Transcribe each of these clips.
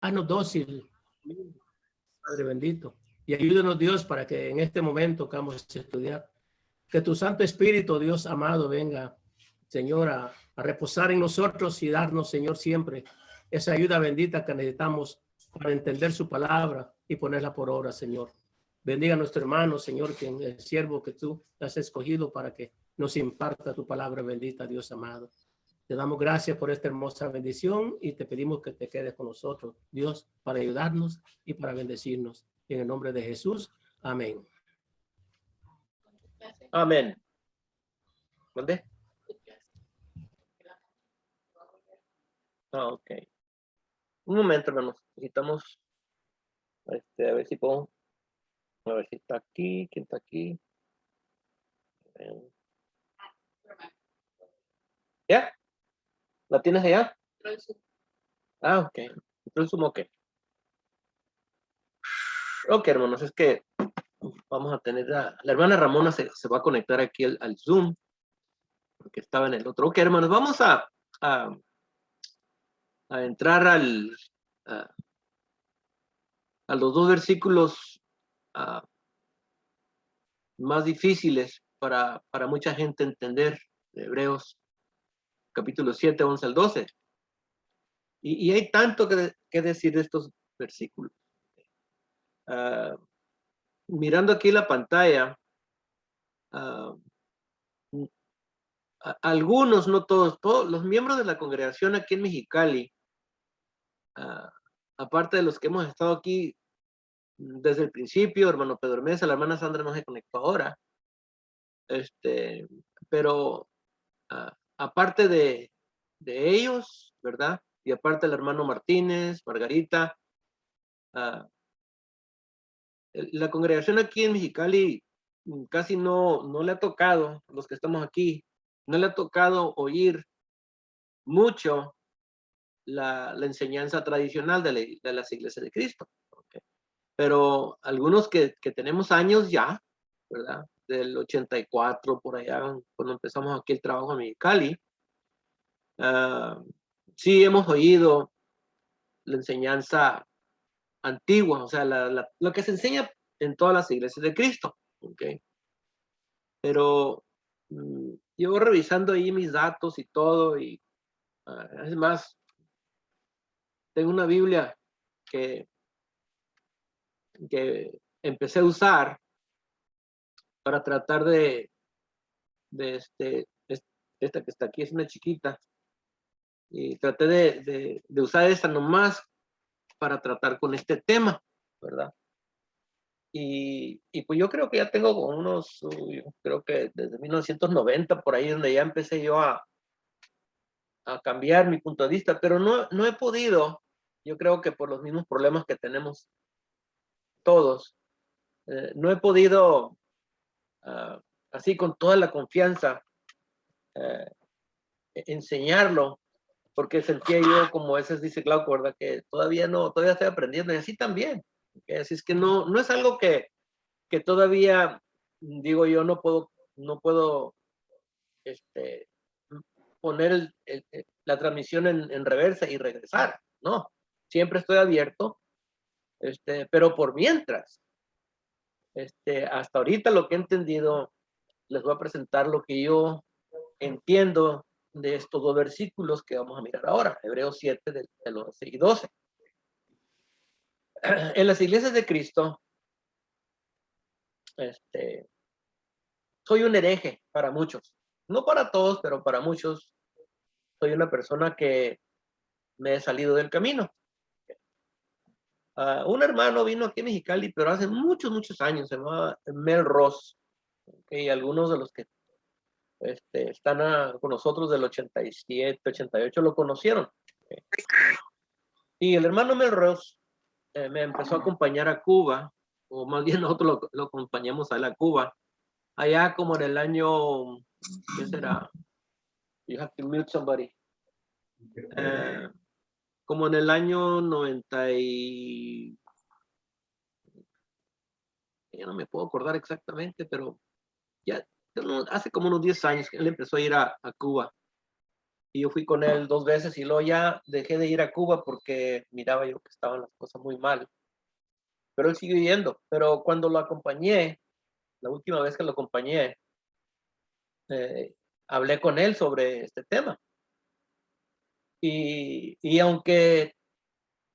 Haznos dócil, Padre bendito. Y ayúdenos, Dios, para que en este momento que vamos a estudiar, que tu Santo Espíritu, Dios amado, venga, Señor, a reposar en nosotros y darnos, Señor, siempre esa ayuda bendita que necesitamos para entender su palabra y ponerla por obra, Señor. Bendiga a nuestro hermano, Señor, quien el siervo que tú has escogido para que nos imparta tu palabra bendita, Dios amado. Te damos gracias por esta hermosa bendición y te pedimos que te quedes con nosotros, Dios, para ayudarnos y para bendecirnos. En el nombre de Jesús, amén. Amén. ¿Dónde? Ah, ok. Un momento, hermanos. Necesitamos, a ver si puedo, a ver si está aquí, quién está aquí. ¿Ya? ¿La tienes allá? Ah, ok. Entonces, ok. Ok, hermanos, es que vamos a tener la hermana Ramona se va a conectar aquí al Zoom, porque estaba en el otro. Ok, hermanos, vamos a entrar a los dos versículos más difíciles para mucha gente entender, de Hebreos capítulo 7, 11 al 12. Y hay tanto que decir de estos versículos. Mirando aquí la pantalla, algunos, no todos, los miembros de la congregación aquí en Mexicali, aparte de los que hemos estado aquí desde el principio, hermano Pedro Mesa, la hermana Sandra no se conectó ahora, pero aparte de ellos, ¿verdad? Y aparte el hermano Martínez, Margarita, la congregación aquí en Mexicali casi no le ha tocado, los que estamos aquí, no le ha tocado oír mucho la enseñanza tradicional de las iglesias de Cristo. Okay. Pero algunos que tenemos años ya, ¿verdad? Del 84 por allá, cuando empezamos aquí el trabajo en Mexicali, sí hemos oído la enseñanza antigua, o sea, lo que se enseña en todas las iglesias de Cristo. Okay. Pero yo revisando ahí mis datos y todo, y es más, tengo una Biblia que empecé a usar para tratar de esta que está aquí es una chiquita, y traté de usar esta nomás para tratar con este tema, ¿verdad? Y pues yo creo que ya tengo como unos, yo creo que desde 1990 por ahí donde ya empecé yo a cambiar mi punto de vista, pero no he podido, yo creo que por los mismos problemas que tenemos todos, no he podido así con toda la confianza enseñarlo, porque sentía yo, como a veces dice Glauco, ¿verdad? Que todavía estoy aprendiendo, y así también. ¿Okay? Así es que no es algo que todavía, digo yo, no puedo poner la transmisión en reversa y regresar, no. Siempre estoy abierto, pero por mientras, hasta ahorita lo que he entendido, les voy a presentar lo que yo entiendo de estos dos versículos que vamos a mirar ahora, Hebreos 7 del 11 y 12. En las iglesias de Cristo, soy un hereje para muchos, no para todos, pero para muchos soy una persona que me he salido del camino. Un hermano vino aquí a Mexicali, pero hace muchos años, se llamaba Mel Ross, y algunos de los que están con nosotros del 87, 88 lo conocieron. Y el hermano Mel Ross me empezó a acompañar a Cuba, o más bien nosotros lo acompañamos a él a Cuba, allá como en el año, ¿qué será? You have to mute somebody. Como en el año 90 y... Ya no me puedo acordar exactamente, pero ya hace como unos 10 años que él empezó a ir a Cuba. y yo fui con él 2 veces y luego ya dejé de ir a Cuba porque miraba yo que estaban las cosas muy mal. Pero él siguió yendo. Pero cuando lo acompañé, la última vez que lo acompañé, hablé con él sobre este tema. Y aunque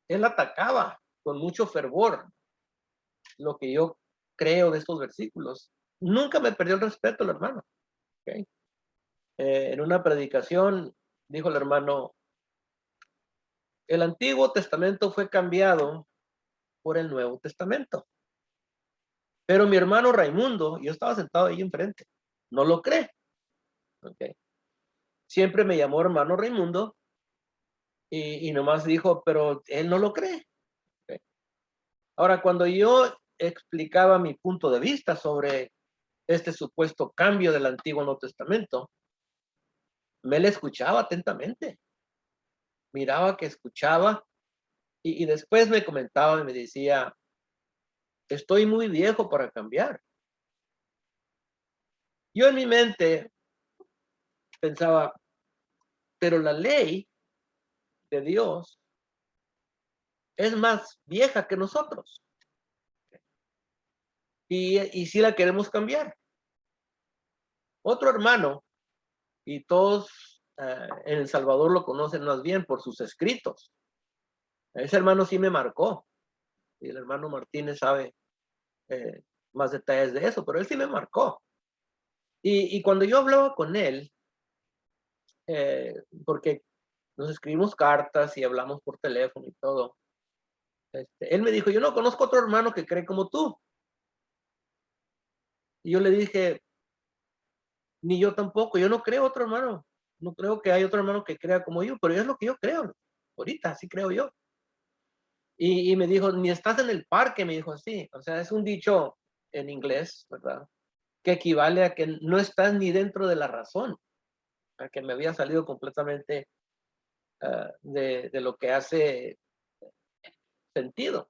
él atacaba con mucho fervor lo que yo creo de estos versículos, nunca me perdió el respeto el hermano. ¿Okay? En una predicación dijo el hermano, el Antiguo Testamento fue cambiado por el Nuevo Testamento. Pero mi hermano Raimundo, yo estaba sentado ahí enfrente, no lo cree. ¿Okay? Siempre me llamó hermano Raimundo y nomás dijo, pero él no lo cree. ¿Okay? Ahora, cuando yo explicaba mi punto de vista sobre este supuesto cambio del Antiguo al Nuevo Testamento, me le escuchaba atentamente. Miraba que escuchaba y después me comentaba y me decía, estoy muy viejo para cambiar. Yo en mi mente pensaba, pero la ley de Dios es más vieja que nosotros. Y si la queremos cambiar. Otro hermano, y todos en El Salvador lo conocen más bien por sus escritos. Ese hermano sí me marcó. Y el hermano Martínez sabe más detalles de eso, pero él sí me marcó. Y cuando yo hablaba con él, porque nos escribimos cartas y hablamos por teléfono y todo, él me dijo, yo no conozco otro hermano que cree como tú. Y yo le dije, ni yo tampoco, yo no creo otro hermano. No creo que hay otro hermano que crea como yo, pero es lo que yo creo. Ahorita, así creo yo. Y me dijo, ni estás en el parque, me dijo así. O sea, es un dicho en inglés, ¿verdad? Que equivale a que no estás ni dentro de la razón. A que me había salido completamente de lo que hace sentido.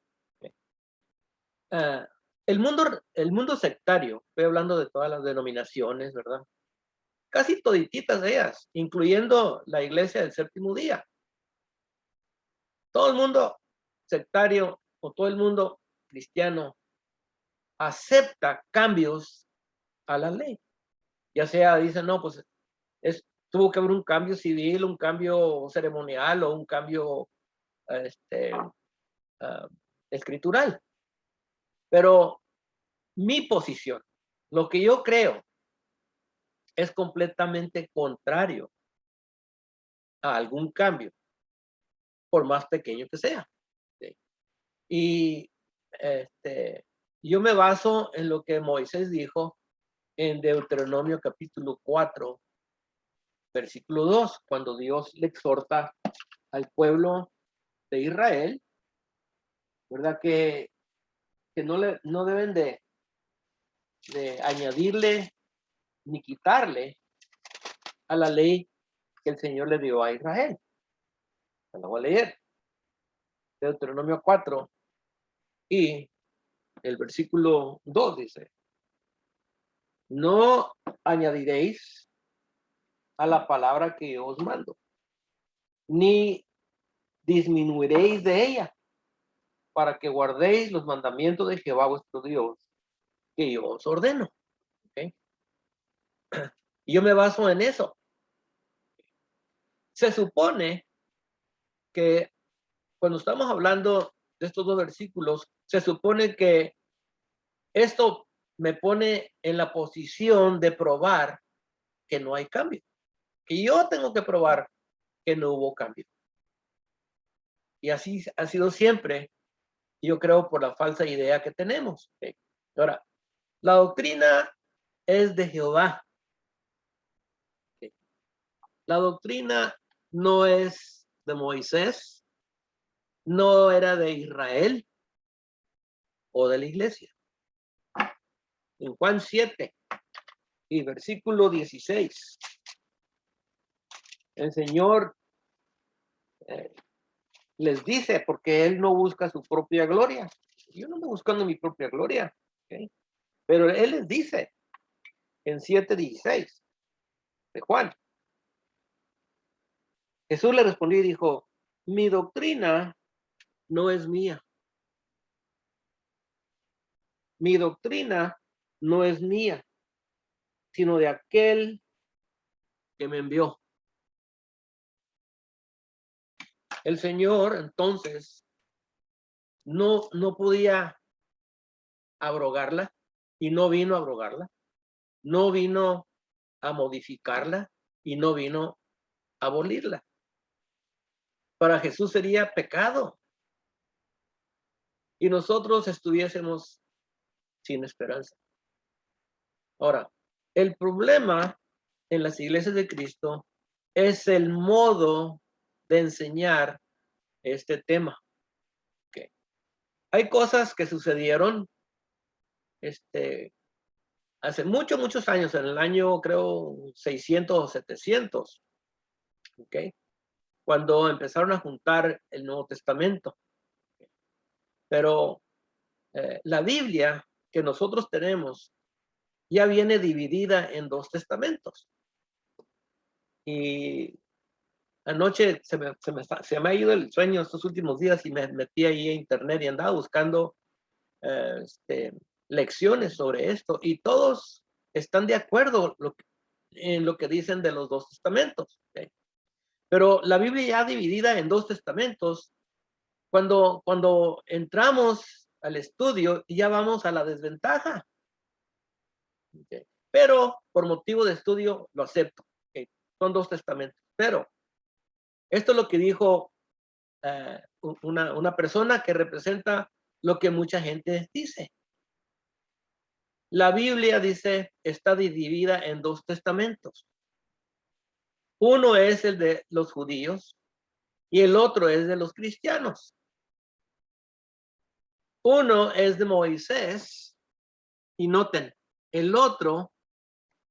Uh, el mundo sectario, estoy hablando de todas las denominaciones, ¿verdad? Casi todititas de ellas, incluyendo la iglesia del séptimo día. Todo el mundo sectario o todo el mundo cristiano acepta cambios a la ley. Ya sea, dicen, no, pues tuvo que haber un cambio civil, un cambio ceremonial o un cambio escritural. Pero mi posición, lo que yo creo, es completamente contrario a algún cambio, por más pequeño que sea. ¿Sí? Y yo me baso en lo que Moisés dijo en Deuteronomio capítulo 4, versículo 2, cuando Dios le exhorta al pueblo de Israel, ¿verdad? Que no deben de añadirle ni quitarle a la ley que el Señor le dio a Israel. La voy a leer. Deuteronomio 4 y el versículo 2 dice, no añadiréis a la palabra que yo os mando, ni disminuiréis de ella, para que guardéis los mandamientos de Jehová vuestro Dios, que yo os ordeno. ¿Okay? Y yo me baso en eso. Se supone que cuando estamos hablando de estos dos versículos, se supone que esto me pone en la posición de probar que no hay cambio. Que yo tengo que probar que no hubo cambio. Y así ha sido siempre, yo creo, por la falsa idea que tenemos. ¿Okay? Ahora, la doctrina es de Jehová. ¿Okay? La doctrina no es de Moisés, no era de Israel o de la iglesia. En Juan 7 y versículo 16, el Señor les dice, porque Él no busca su propia gloria. Yo no estoy buscando mi propia gloria. ¿Okay? Pero Él les dice en 7:16 de Juan, Jesús le respondió y dijo, mi doctrina no es mía. Mi doctrina no es mía, sino de aquel que me envió. El Señor, entonces, no podía abrogarla y no vino a abrogarla. No vino a modificarla y no vino a abolirla. Para Jesús sería pecado y nosotros estuviésemos sin esperanza. Ahora, el problema en las iglesias de Cristo es el modo de enseñar este tema. Okay. Hay cosas que sucedieron hace muchos años, en el año creo 600 o 700, ¿ok? Cuando empezaron a juntar el Nuevo Testamento. Pero la Biblia que nosotros tenemos ya viene dividida en 2 testamentos. Y anoche se me ha ido el sueño estos últimos días y me metí ahí a internet y andaba buscando lecciones sobre esto y todos están de acuerdo en lo que dicen de los 2 testamentos. ¿Okay? Pero la Biblia ya dividida en 2 testamentos, cuando entramos al estudio ya vamos a la desventaja. Okay. Pero por motivo de estudio lo acepto. Okay. Son 2 testamentos. Pero esto es lo que dijo una persona que representa lo que mucha gente dice. La Biblia dice, está dividida en 2 testamentos. Uno es el de los judíos y el otro es de los cristianos. Uno es de Moisés y noten, el otro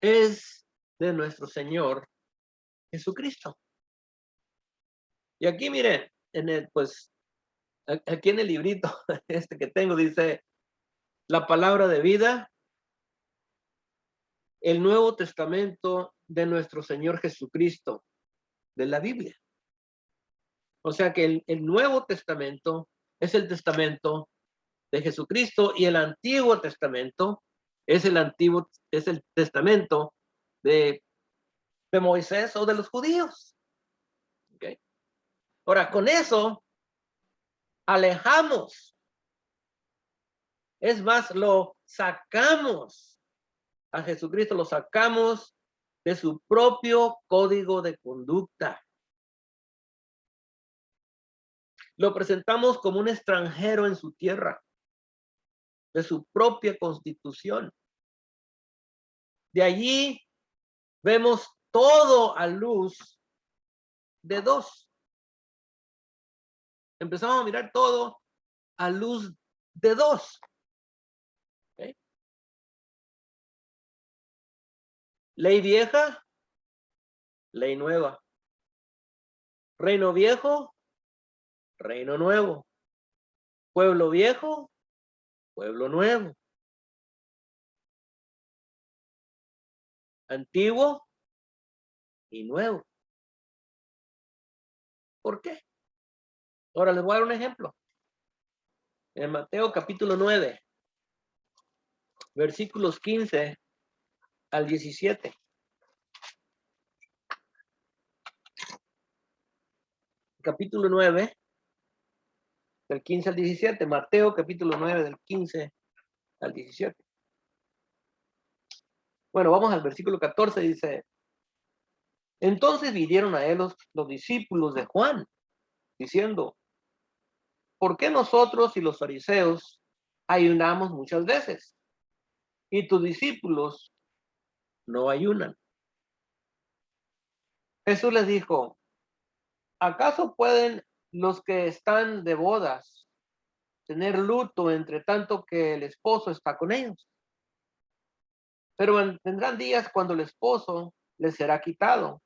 es de nuestro Señor Jesucristo. Y aquí miren, aquí en el librito que tengo dice la palabra de vida, el Nuevo Testamento de nuestro Señor Jesucristo, de la Biblia. O sea que el Nuevo Testamento es el testamento de Jesucristo y el Antiguo Testamento es el testamento de Moisés o de los judíos. ¿Okay? Ahora, con eso alejamos. Es más, lo sacamos a Jesucristo, lo sacamos de su propio código de conducta. Lo presentamos como un extranjero en su tierra, de su propia constitución. De allí vemos todo a luz de 2. Empezamos a mirar todo a luz de 2. ¿Okay? Ley vieja, ley nueva. Reino viejo, reino nuevo. Pueblo viejo, pueblo nuevo. Antiguo y nuevo. ¿Por qué? Ahora les voy a dar un ejemplo. En Mateo capítulo 9, versículos 15 al 17. Capítulo 9, del 15 al 17. Mateo capítulo 9, del 15 al 17. Bueno, vamos al versículo 14, dice, entonces vinieron a él los discípulos de Juan, diciendo, ¿por qué nosotros y los fariseos ayunamos muchas veces y tus discípulos no ayunan? Jesús les dijo, ¿acaso pueden los que están de bodas tener luto entre tanto que el esposo está con ellos? Pero vendrán días cuando el esposo les será quitado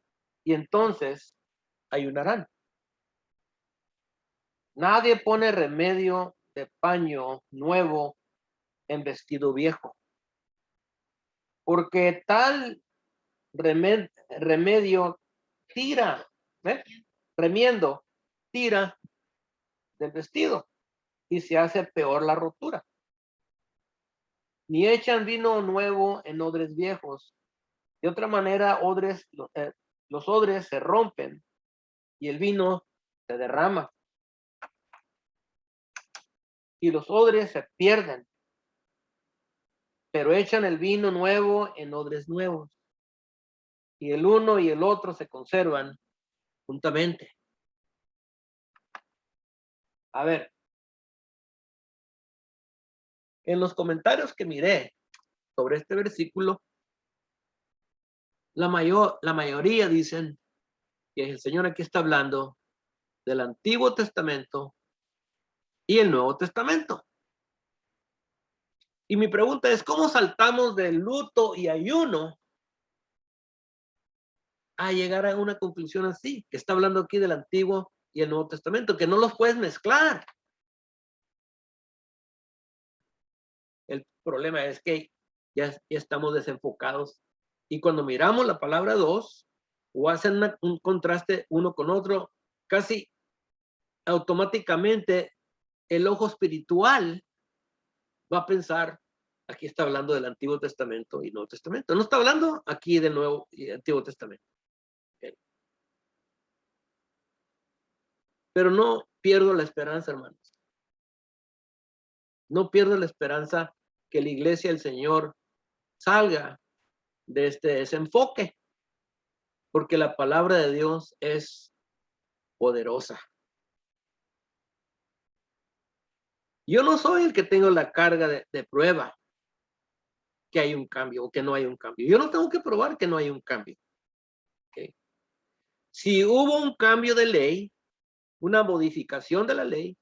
y entonces ayunarán. Nadie pone remedio de paño nuevo en vestido viejo, porque tal remedio tira. ¿Ves? remiendo, tira del vestido y se hace peor la rotura. Ni echan vino nuevo en odres viejos. De otra manera, los odres se rompen y el vino se derrama. Y los odres se pierden. Pero echan el vino nuevo en odres nuevos. Y el uno y el otro se conservan juntamente. A ver, en los comentarios que miré sobre este versículo, la mayoría dicen que el Señor aquí está hablando del Antiguo Testamento y el Nuevo Testamento. Y mi pregunta es, ¿cómo saltamos del luto y ayuno a llegar a una conclusión así? Que está hablando aquí del Antiguo y el Nuevo Testamento, que no los puedes mezclar. El problema es que ya estamos desenfocados. Y cuando miramos la palabra dos, o hacen un contraste uno con otro, casi automáticamente el ojo espiritual va a pensar, aquí está hablando del Antiguo Testamento y Nuevo Testamento. No está hablando aquí del Nuevo y Antiguo Testamento. Okay. Pero no pierdo la esperanza, hermanos. No pierdo la esperanza que la iglesia del Señor salga de este desenfoque, porque la palabra de Dios es poderosa. Yo no soy el que tengo la carga de prueba que hay un cambio o que no hay un cambio. Yo no tengo que probar que no hay un cambio. Okay. Si hubo un cambio de ley, una modificación de la ley,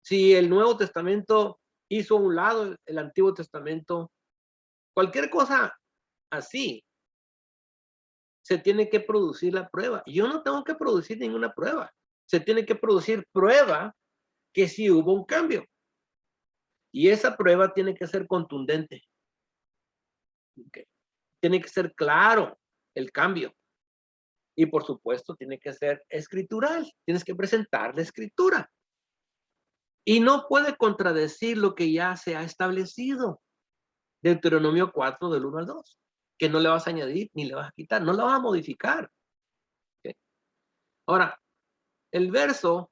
si el Nuevo Testamento hizo a un lado el Antiguo Testamento, cualquier cosa así, se tiene que producir la prueba. Yo no tengo que producir ninguna prueba. Se tiene que producir prueba que sí hubo un cambio. Y esa prueba tiene que ser contundente. Okay. Tiene que ser claro el cambio. Y por supuesto tiene que ser escritural. Tienes que presentar la escritura. Y no puede contradecir lo que ya se ha establecido. Deuteronomio 4 del 1 al 2. Que no le vas a añadir ni le vas a quitar. No la vas a modificar. Okay. Ahora, el verso,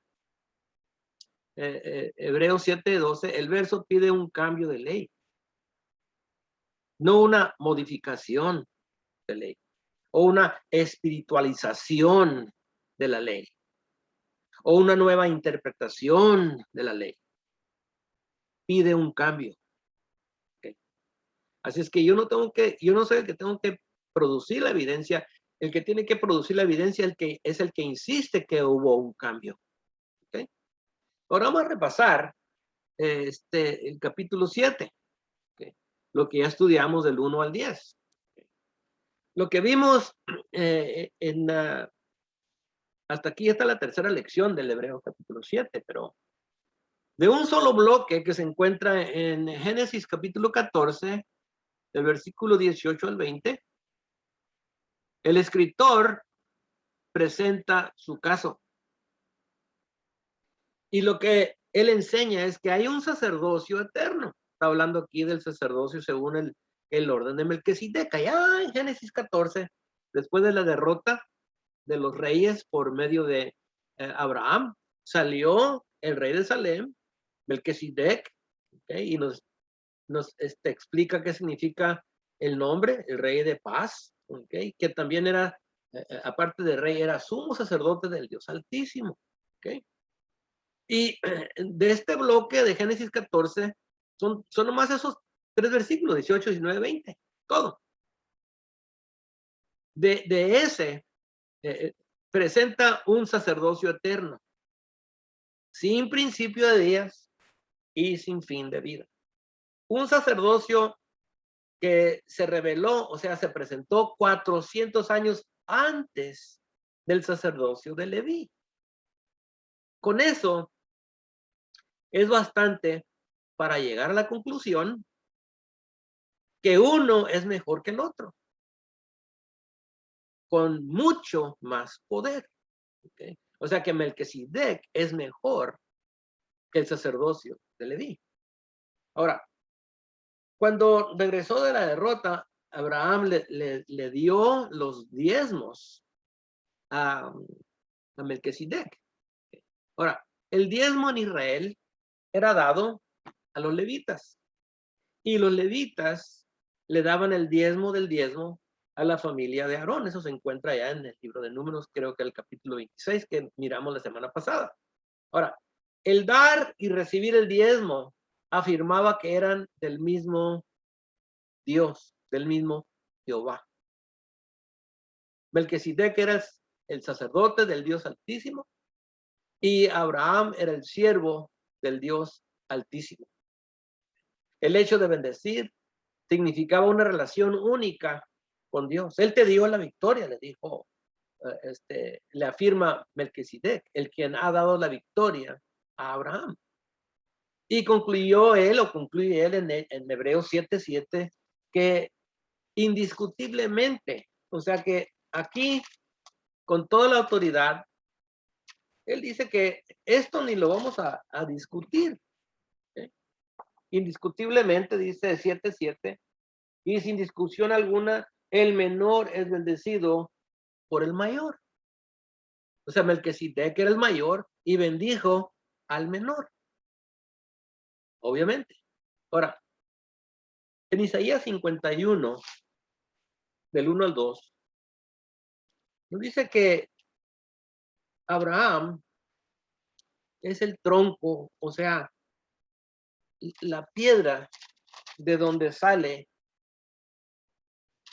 Hebreos 7:12, el verso pide un cambio de ley. No una modificación de ley. O una espiritualización de la ley. O una nueva interpretación de la ley. Pide un cambio. Okay. Así es que yo no soy el que tengo que producir la evidencia. El que tiene que producir la evidencia es el que insiste que hubo un cambio. Okay. Ahora vamos a repasar el capítulo 7. Okay. Lo que ya estudiamos del 1 al 10. Okay. Lo que vimos hasta aquí está la tercera lección del Hebreo capítulo 7, pero de un solo bloque que se encuentra en Génesis capítulo 14, del versículo 18 al 20, el escritor presenta su caso. Y lo que él enseña es que hay un sacerdocio eterno. Está hablando aquí del sacerdocio según el orden de Melquisedec. Ya en Génesis 14, después de la derrota de los reyes por medio de Abraham, salió el rey de Salem, Melquisedec, ¿okay? Y nos explica qué significa el nombre, el rey de paz, ¿okay? Que también era, aparte de rey, era sumo sacerdote del Dios Altísimo. ¿Okay? Y de este bloque de Génesis 14, son nomás esos 3 versículos, 18, 19, 20, todo. De ese, presenta un sacerdocio eterno, sin principio de días y sin fin de vida. Un sacerdocio que se reveló, o sea, se presentó 400 años antes del sacerdocio de Leví. Con eso es bastante para llegar a la conclusión que uno es mejor que el otro, con mucho más poder. ¿Okay? O sea que Melquisedec es mejor que el sacerdocio de Leví. Ahora, cuando regresó de la derrota, Abraham le dio los diezmos a Melquisedec. Ahora, el diezmo en Israel era dado a los levitas, y los levitas le daban el diezmo del diezmo a la familia de Aarón. Eso se encuentra ya en el libro de Números, creo que el capítulo 26 que miramos la semana pasada. Ahora, el dar y recibir el diezmo afirmaba que eran del mismo Dios, del mismo Jehová. Melquisedec era el sacerdote del Dios Altísimo y Abraham era el siervo del Dios Altísimo. El hecho de bendecir significaba una relación única con Dios. Él te dio la victoria, le dijo, le afirma Melquisedec, el quien ha dado la victoria a Abraham. Y concluye él en Hebreos 7:7, que indiscutiblemente, o sea que aquí, con toda la autoridad, él dice que esto ni lo vamos a discutir. ¿Sí? Indiscutiblemente, dice 7:7, y sin discusión alguna, el menor es bendecido por el mayor. O sea, Melquisedec era el mayor y bendijo al menor. Obviamente. Ahora, en Isaías 51, del 1 al 2, nos dice que Abraham es el tronco, o sea, la piedra de donde sale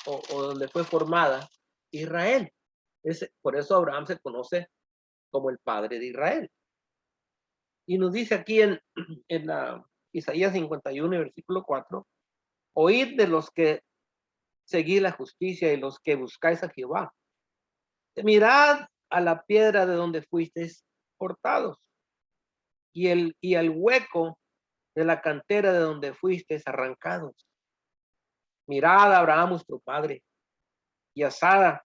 o donde fue formada Israel. Por eso Abraham se conoce como el padre de Israel. Y nos dice aquí en Isaías 51, versículo 4, oíd de los que seguís la justicia y los que buscáis a Jehová. Mirad a la piedra de donde fuisteis cortados y al hueco de la cantera de donde fuisteis arrancados. Mirad a Abraham vuestro padre y a Sara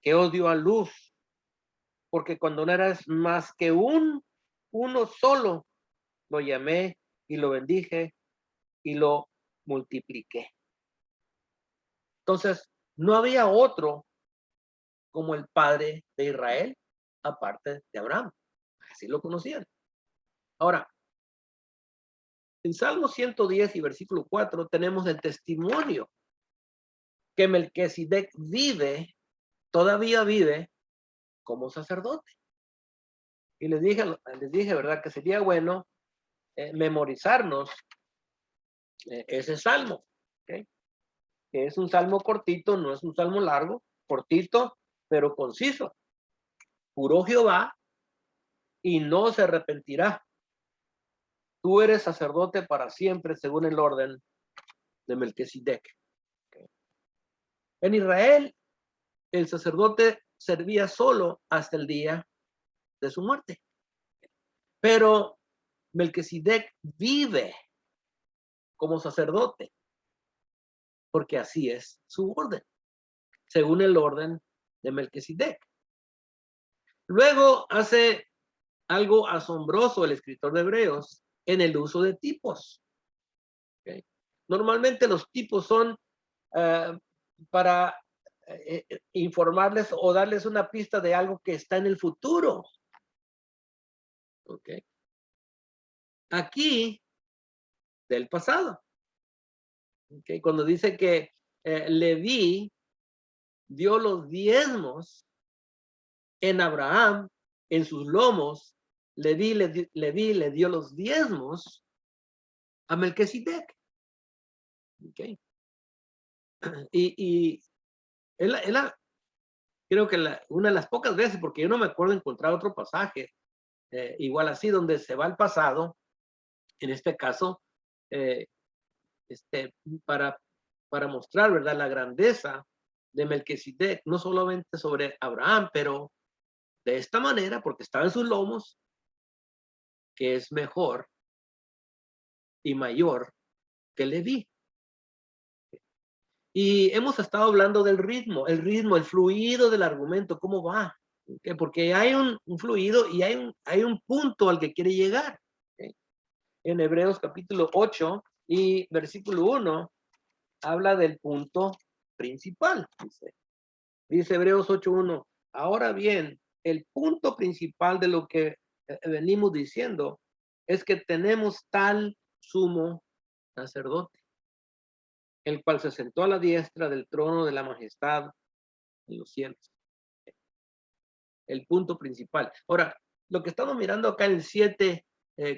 que os dio a luz, porque cuando no eras más que uno solo, lo llamé y lo bendije y lo multipliqué. Entonces, no había otro como el padre de Israel, aparte de Abraham. Así lo conocían. Ahora, en Salmo 110 y versículo 4 tenemos el testimonio que Melquisedec todavía vive como sacerdote. Y les dije, ¿verdad? Que sería bueno memorizarnos ese salmo, ¿okay? Que es un salmo cortito, no es un salmo largo, cortito, pero conciso. Juró Jehová y no se arrepentirá. Tú eres sacerdote para siempre según el orden de Melquisedec. ¿Okay? En Israel, el sacerdote servía solo hasta el día de su muerte. Pero Melquisedec vive como sacerdote porque así es su orden, según el orden de Melquisedec. Luego hace algo asombroso el escritor de Hebreos en el uso de tipos. ¿Okay? Normalmente los tipos son para informarles o darles una pista de algo que está en el futuro. ¿Okay? Aquí, del pasado. ¿Okay? Cuando dice que Leví dio los diezmos en Abraham, en sus lomos, Leví le dio los diezmos a Melquisedec. ¿Okay? Y creo que una de las pocas veces, porque yo no me acuerdo encontrar otro pasaje igual así, donde se va al pasado, en este caso, para mostrar, ¿verdad?, la grandeza de Melquisedec, no solamente sobre Abraham, pero de esta manera, porque estaba en sus lomos, que es mejor y mayor que Leví. Y hemos estado hablando del ritmo, el fluido del argumento, cómo va. ¿ok? Porque hay un fluido y hay un punto al que quiere llegar. ¿Ok? En Hebreos capítulo 8 y versículo 1 habla del punto principal. Dice Hebreos 8:1. Ahora bien, el punto principal de lo que venimos diciendo es que tenemos tal sumo sacerdote, el cual se sentó a la diestra del trono de la majestad en los cielos. El punto principal. Ahora, lo que estamos mirando acá en el 7,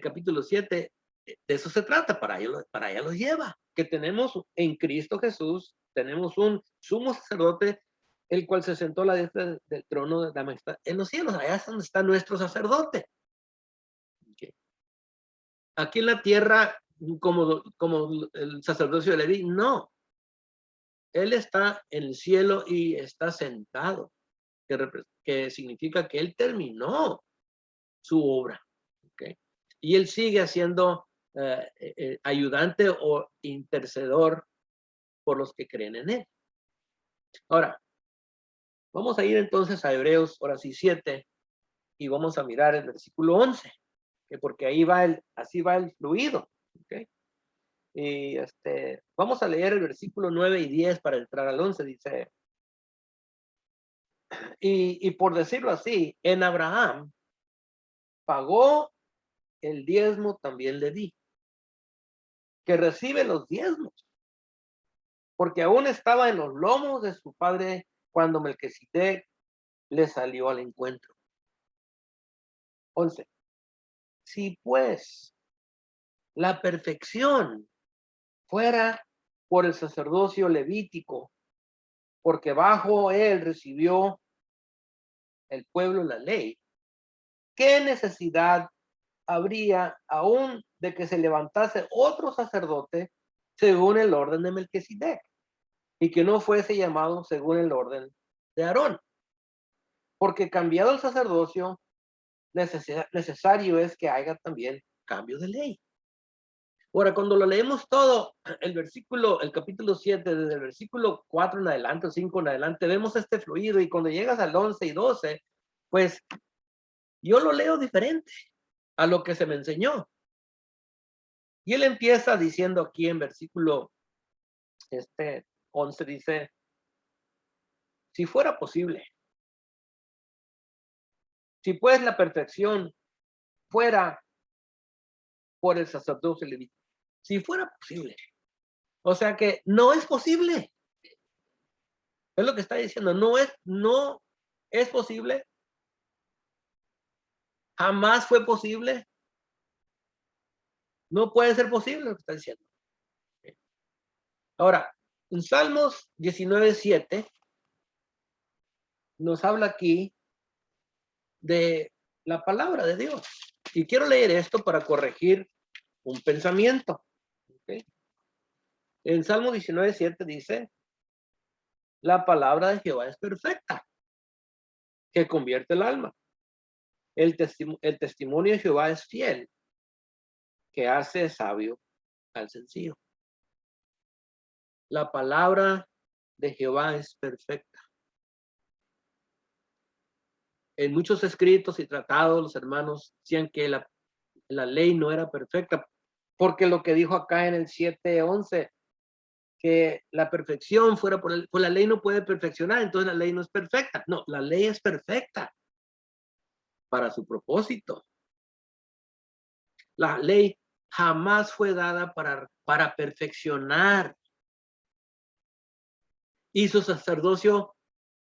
capítulo 7, de eso se trata, para allá los lleva, que tenemos en Cristo Jesús, tenemos un sumo sacerdote, el cual se sentó a la diestra del trono de la majestad en los cielos. Allá es donde está nuestro sacerdote. Okay. Aquí en la tierra, como el sacerdocio de Leví, no. Él está en el cielo y está sentado, que significa que él terminó su obra. ¿Okay? Y él sigue siendo ayudante o intercedor por los que creen en él. Ahora, vamos a ir entonces a Hebreos, ahora sí 7, y vamos a mirar el versículo 11, porque ahí va así va el fluido. ¿Okay? Y vamos a leer el versículo 9 y 10 para entrar al 11. Dice, y por decirlo así, en Abraham pagó el diezmo también Leví, que recibe los diezmos, porque aún estaba en los lomos de su padre cuando Melquisedec le salió al encuentro. 11. Si pues la perfección fuera por el sacerdocio levítico, porque bajo él recibió el pueblo la ley, ¿qué necesidad habría aún de que se levantase otro sacerdote según el orden de Melquisedec y que no fuese llamado según el orden de Aarón? Porque cambiado el sacerdocio, necesario es que haya también cambio de ley. Ahora, cuando lo leemos todo, el capítulo 7, desde el versículo 4 en adelante, o 5 en adelante, vemos este fluido, y cuando llegas al 11 y 12, pues yo lo leo diferente a lo que se me enseñó. Y él empieza diciendo aquí en versículo 11, dice, si fuera posible, si pues la perfección fuera por el sacerdocio levítico, si fuera posible. O sea que no es posible. Es lo que está diciendo. No es posible. Jamás fue posible. No puede ser posible lo que está diciendo. Ahora, en Salmos 19:7 nos habla aquí de la palabra de Dios. Y quiero leer esto para corregir un pensamiento. ¿Okay? En Salmo 19:7 dice, la palabra de Jehová es perfecta, que convierte el alma. El testimonio de Jehová es fiel, que hace sabio al sencillo. La palabra de Jehová es perfecta. En muchos escritos y tratados, los hermanos decían que la ley no era perfecta, porque lo que dijo acá en el 7:11, que la perfección fuera por la ley no puede perfeccionar, entonces la ley no es perfecta. No, la ley es perfecta para su propósito. La ley jamás fue dada para perfeccionar. Y su sacerdocio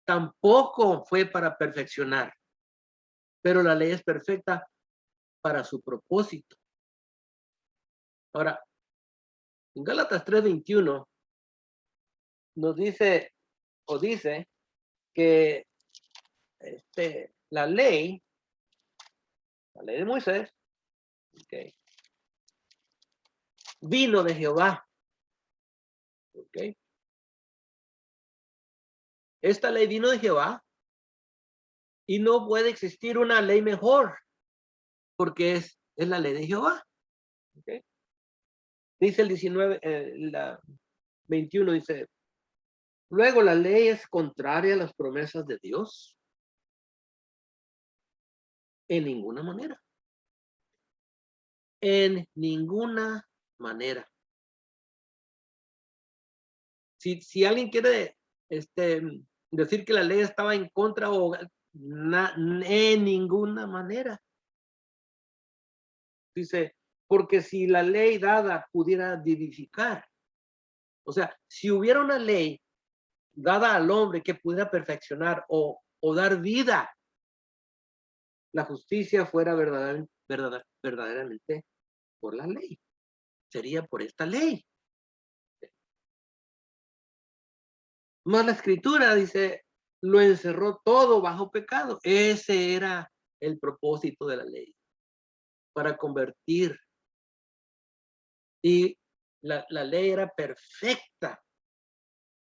tampoco fue para perfeccionar. Pero la ley es perfecta para su propósito. Ahora, en Gálatas 3:21 nos dice que la ley de Moisés, okay, vino de Jehová. Okay. Esta ley vino de Jehová y no puede existir una ley mejor porque es la ley de Jehová. Okay. Dice el 21, dice, luego la ley es contraria a las promesas de Dios. En ninguna manera. En ninguna manera. Si alguien quiere decir que la ley estaba en contra o en ninguna manera. Dice, porque si la ley dada pudiera vivificar, o sea, si hubiera una ley dada al hombre que pudiera perfeccionar o dar vida, la justicia fuera verdaderamente por la ley. Sería por esta ley. Más la escritura dice, lo encerró todo bajo pecado. Ese era el propósito de la ley, para convertir. Y la ley era perfecta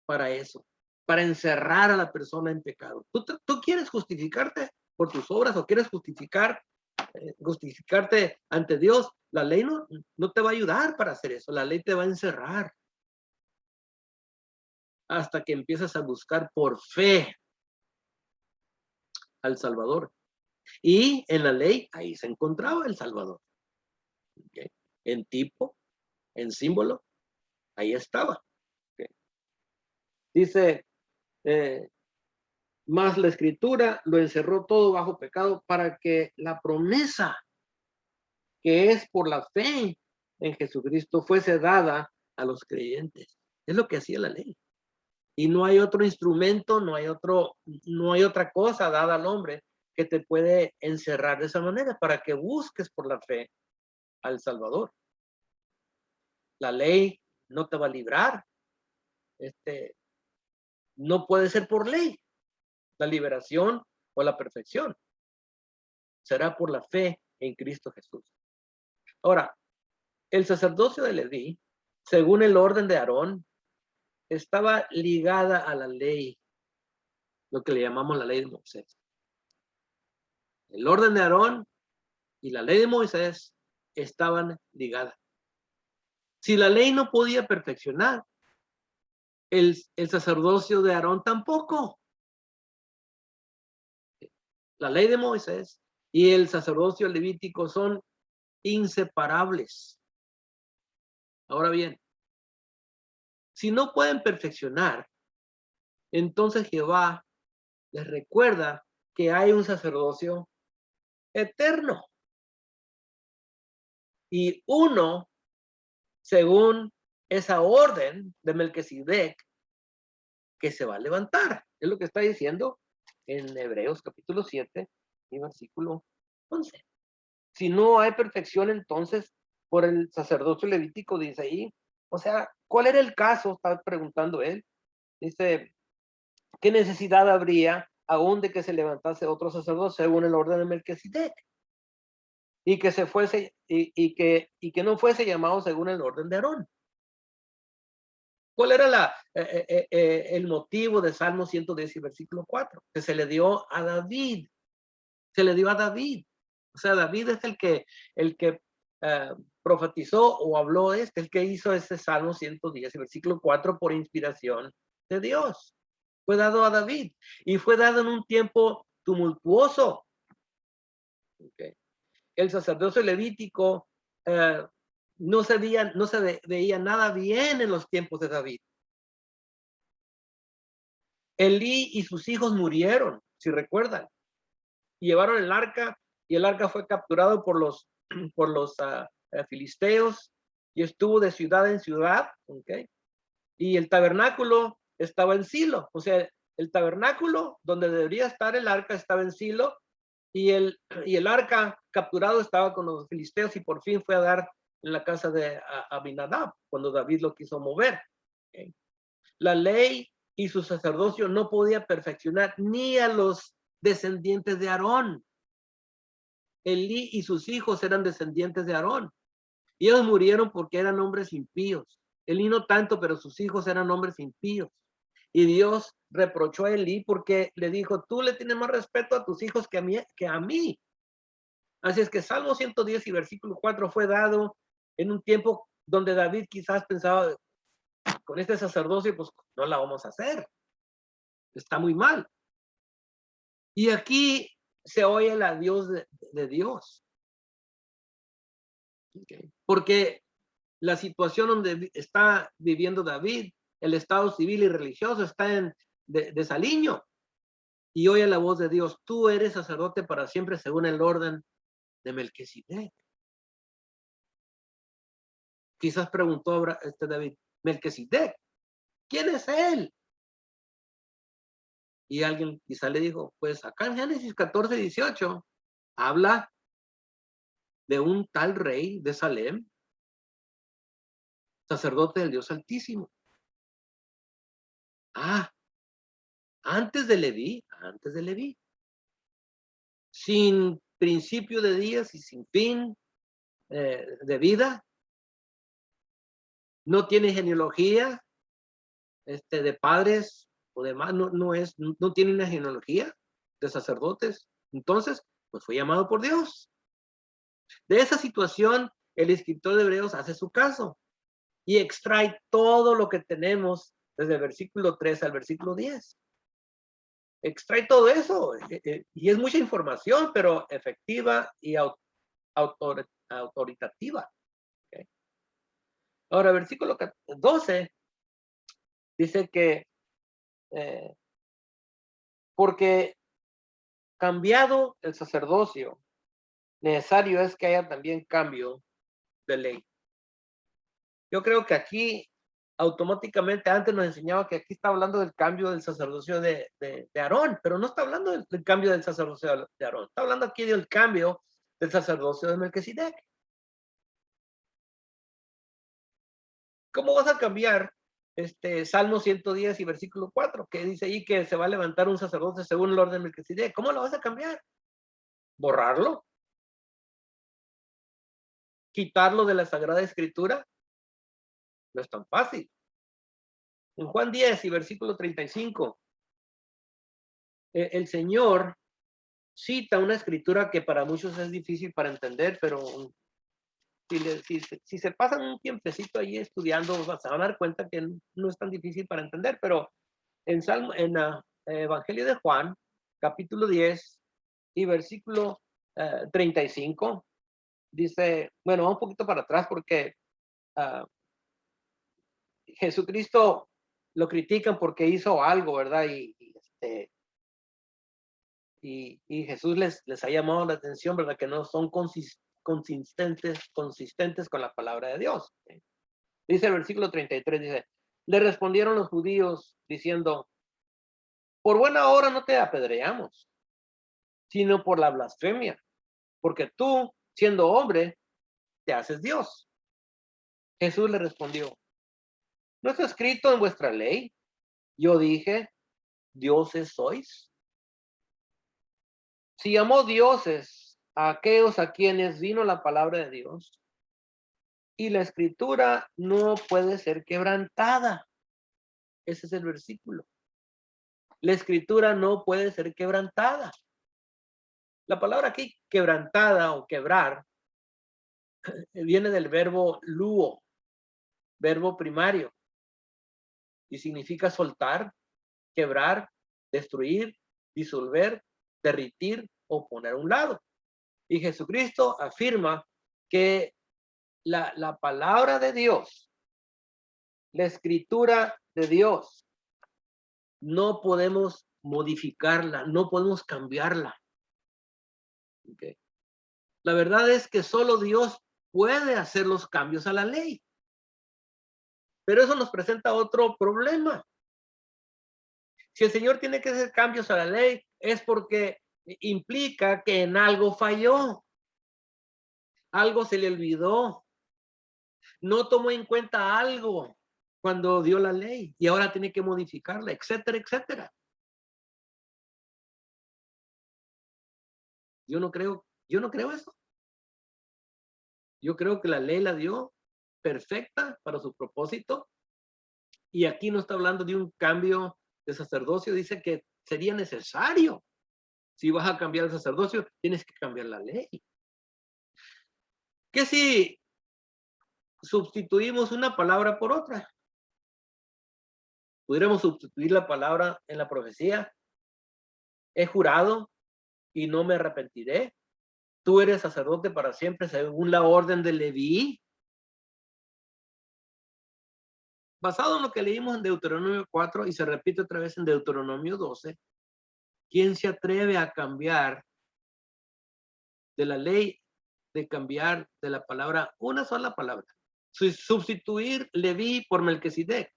para eso, para encerrar a la persona en pecado. ¿Tú quieres justificarte por tus obras o quieres justificarte ante Dios? La ley no te va a ayudar para hacer eso. La ley te va a encerrar hasta que empiezas a buscar por fe al Salvador. Y en la ley, ahí se encontraba el Salvador. ¿Okay? En tipo, en símbolo, ahí estaba. ¿Okay? Dice, más la escritura lo encerró todo bajo pecado para que la promesa que es por la fe en Jesucristo fuese dada a los creyentes. Es lo que hacía la ley. Y no hay otro instrumento, no hay otra cosa dada al hombre que te puede encerrar de esa manera para que busques por la fe al Salvador. La ley no te va a librar. No puede ser por ley. La liberación o la perfección será por la fe en Cristo Jesús. Ahora, el sacerdocio de Leví, según el orden de Aarón, estaba ligada a la ley, lo que le llamamos la ley de Moisés. El orden de Aarón y la ley de Moisés estaban ligadas. Si la ley no podía perfeccionar, el sacerdocio de Aarón tampoco. La ley de Moisés y el sacerdocio levítico son inseparables. Ahora bien, si no pueden perfeccionar, entonces Jehová les recuerda que hay un sacerdocio eterno. Y uno, según esa orden de Melquisedec, que se va a levantar. Es lo que está diciendo en Hebreos capítulo 7 y versículo 11. Si no hay perfección, entonces, por el sacerdocio levítico, dice ahí, o sea, ¿cuál era el caso? Está preguntando él. Dice, ¿qué necesidad habría aún de que se levantase otro sacerdote según el orden de Melquisedec? Y que se fuese, y que no fuese llamado según el orden de Aarón. ¿Cuál era el motivo de Salmo 110 y versículo 4? Que se le dio a David. Se le dio a David. O sea, David es el que profetizó o habló el que hizo este Salmo 110 y versículo 4 por inspiración de Dios. Fue dado a David y fue dado en un tiempo tumultuoso. Okay. El sacerdocio levítico no se veía nada bien en los tiempos de David. Elí y sus hijos murieron, si recuerdan. Llevaron el arca y el arca fue capturado por los filisteos y estuvo de ciudad en ciudad. ¿Okay? Y el tabernáculo estaba en Silo. O sea, el tabernáculo donde debería estar el arca estaba en Silo y el arca capturado estaba con los filisteos y por fin fue a dar en la casa de Abinadab cuando David lo quiso mover. ¿Okay? La ley y su sacerdocio no podía perfeccionar ni a los descendientes de Aarón. Elí y sus hijos eran descendientes de Aarón. Y ellos murieron porque eran hombres impíos. Elí no tanto, pero sus hijos eran hombres impíos. Y Dios reprochó a Elí porque le dijo, tú le tienes más respeto a tus hijos que a mí. Así es que Salmo 110 y versículo 4 fue dado en un tiempo donde David quizás pensaba, con este sacerdocio, pues no la vamos a hacer. Está muy mal. Y aquí se oye la Dios de Dios. Okay. Porque la situación donde está viviendo David, el estado civil y religioso, está en desaliño. Y oye la voz de Dios, tú eres sacerdote para siempre según el orden de Melquisedec. Quizás preguntó David, Melquisedec, ¿quién es él? Y alguien quizá le dijo, pues acá en Génesis 14:18 habla de un tal rey de Salem, sacerdote del Dios Altísimo. Ah, antes de Leví, sin principio de días y sin fin de vida, no tiene genealogía de padres o demás, no tiene una genealogía de sacerdotes. Entonces, pues fue llamado por Dios. De esa situación, el escritor de Hebreos hace su caso y extrae todo lo que tenemos desde el versículo 3 al versículo 10. Extrae todo eso y es mucha información, pero efectiva y autoritativa. ¿Okay? Ahora, versículo 12 dice que porque cambiado el sacerdocio, necesario es que haya también cambio de ley. Yo creo que aquí automáticamente antes nos enseñaba que aquí está hablando del cambio del sacerdocio de Aarón, pero no está hablando del cambio del sacerdocio de Aarón, está hablando aquí del cambio del sacerdocio de Melquisedec. ¿Cómo vas a cambiar Salmo 110 y versículo 4, que dice ahí que se va a levantar un sacerdote según el orden de Melquisedec? ¿Cómo lo vas a cambiar? ¿Borrarlo? ¿Quitarlo de la Sagrada Escritura? No es tan fácil. En Juan 10 y versículo 35, el Señor cita una escritura que para muchos es difícil para entender, pero si se pasan un tiempecito ahí estudiando, se van a dar cuenta que no es tan difícil para entender, pero en Evangelio de Juan, capítulo 10 y versículo 35, dice, bueno, un poquito para atrás porque Jesucristo lo critican porque hizo algo, ¿verdad? Y Jesús les ha llamado la atención, ¿verdad? Que no son consistentes con la palabra de Dios. Dice el versículo 33, dice, le respondieron los judíos diciendo, por buena hora no te apedreamos, sino por la blasfemia, porque tú, siendo hombre, te haces Dios. Jesús le respondió, ¿no está escrito en vuestra ley? Yo dije, dioses sois. Si llamó dioses a aquellos a quienes vino la palabra de Dios, y la escritura no puede ser quebrantada. Ese es el versículo. La escritura no puede ser quebrantada. La palabra aquí, quebrantada o quebrar, viene del verbo luo, verbo primario, y significa soltar, quebrar, destruir, disolver, derritir o poner a un lado. Y Jesucristo afirma que la palabra de Dios, la escritura de Dios, no podemos modificarla, no podemos cambiarla. Okay. La verdad es que solo Dios puede hacer los cambios a la ley. Pero eso nos presenta otro problema. Si el Señor tiene que hacer cambios a la ley, es porque implica que en algo falló, algo se le olvidó, no tomó en cuenta algo cuando dio la ley y ahora tiene que modificarla, etcétera, etcétera. Yo no creo eso. Yo creo que la ley la dio perfecta para su propósito. Y aquí no está hablando de un cambio de sacerdocio, dice que sería necesario. Si vas a cambiar el sacerdocio, tienes que cambiar la ley. ¿Qué si sustituimos una palabra por otra? Pudiéramos sustituir la palabra en la profecía. He jurado y no me arrepentiré. Tú eres sacerdote para siempre según la orden de Leví. Basado en lo que leímos en Deuteronomio 4 y se repite otra vez en Deuteronomio 12, ¿quién se atreve a cambiar de la ley, de cambiar de la palabra, una sola palabra? Sustituir Leví por Melquisedec.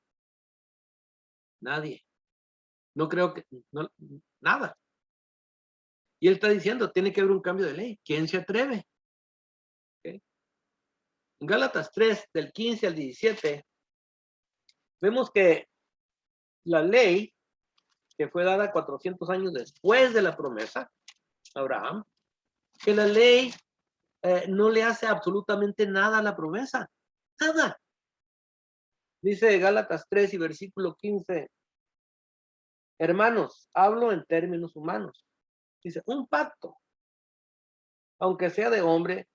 Nadie. No creo que, no, nada. Y él está diciendo, tiene que haber un cambio de ley. ¿Quién se atreve? ¿Okay? En Gálatas 3, del 15 al 17, vemos que la ley que fue dada 400 años después de la promesa, Abraham, que la ley no le hace absolutamente nada a la promesa. Nada. Dice Gálatas 3 y versículo 15, hermanos, hablo en términos humanos. Dice, un pacto, aunque sea de hombre,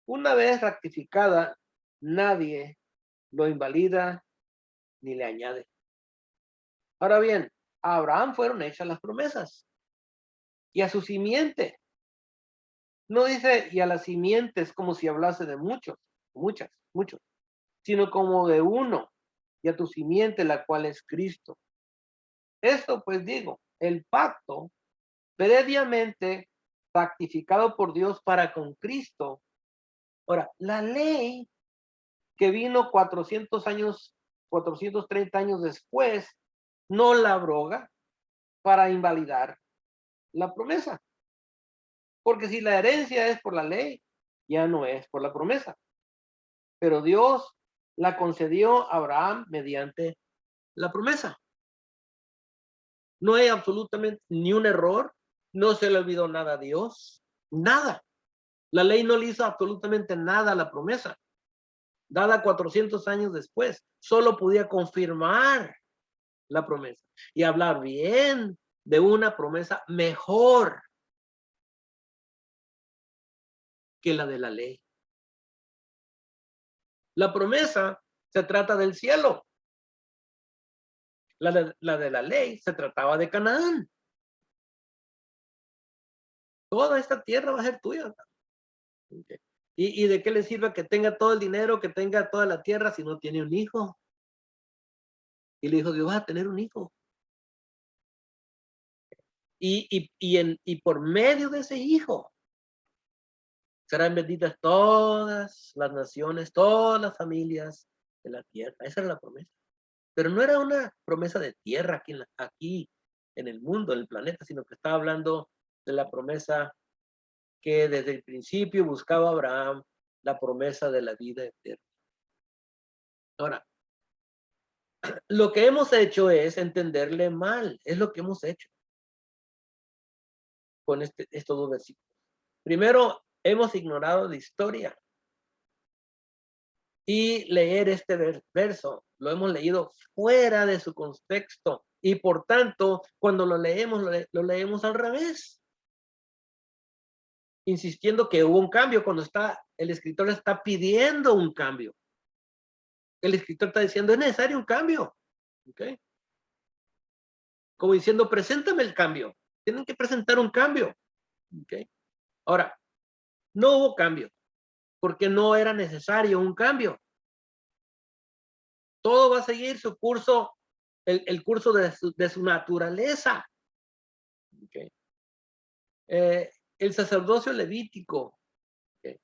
una vez ratificada, nadie lo invalida ni le añade. Ahora bien, a Abraham fueron hechas las promesas y a su simiente. No dice y a las simientes como si hablase de muchos, muchos, sino como de uno y a tu simiente, la cual es Cristo. Esto pues digo, el pacto previamente ratificado por Dios para con Cristo. Ahora, la ley que vino 430 años después, no la abroga para invalidar la promesa. Porque si la herencia es por la ley, ya no es por la promesa. Pero Dios la concedió a Abraham mediante la promesa. No hay absolutamente ni un error, no se le olvidó nada a Dios, nada. La ley no le hizo absolutamente nada a la promesa, dada 400 años después. Solo podía confirmar la promesa y hablar bien de una promesa mejor que la de la ley. La promesa se trata del cielo. La de la ley se trataba de Canaán. Toda esta tierra va a ser tuya. Okay. ¿Y de qué le sirve que tenga todo el dinero, que tenga toda la tierra si no tiene un hijo? Y le dijo, Dios, vas a tener un hijo. Y por medio de ese hijo serán benditas todas las naciones, todas las familias de la tierra. Esa era la promesa. Pero no era una promesa de tierra aquí en el mundo, en el planeta, sino que estaba hablando de la promesa que desde el principio buscaba Abraham, la promesa de la vida eterna. Ahora, lo que hemos hecho es entenderle mal, es lo que hemos hecho con estos dos versículos. Primero, hemos ignorado la historia y leer este verso, lo hemos leído fuera de su contexto y por tanto, cuando lo leemos al revés, insistiendo que hubo un cambio cuando el escritor está pidiendo un cambio. El escritor está diciendo, es necesario un cambio. ¿Okay? Como diciendo, preséntame el cambio. Tienen que presentar un cambio. ¿Okay? Ahora, no hubo cambio, porque no era necesario un cambio. Todo va a seguir su curso, el curso de su naturaleza. ¿Okay? El sacerdocio levítico. ¿Okay?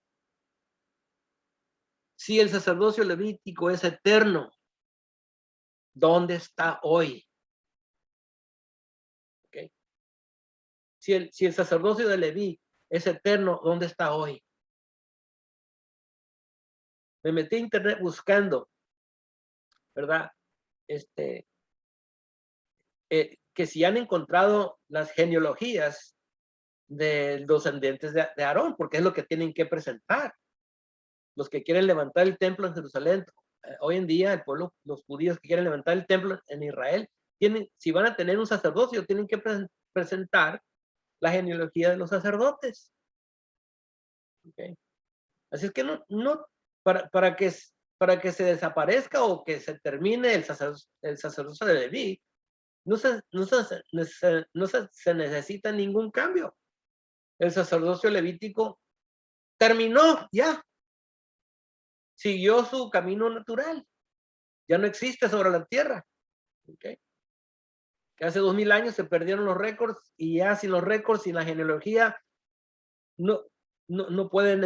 Si el sacerdocio levítico es eterno, ¿dónde está hoy? ¿Okay? Si el sacerdocio de Leví es eterno, ¿dónde está hoy? Me metí a internet buscando, ¿verdad? Que si han encontrado las genealogías de los descendientes de Aarón, porque es lo que tienen que presentar. Los que quieren levantar el templo en Jerusalén, hoy en día el pueblo, los judíos que quieren levantar el templo en Israel, si van a tener un sacerdocio, tienen que presentar la genealogía de los sacerdotes. Okay. Así es que para que se desaparezca o que se termine el sacerdocio de Leví, no se necesita ningún cambio. el sacerdocio levítico terminó ya. Siguió su camino natural. Ya no existe sobre la tierra. ¿Okay? Que hace 2000 años se perdieron los récords y ya sin los récords, sin la genealogía, no pueden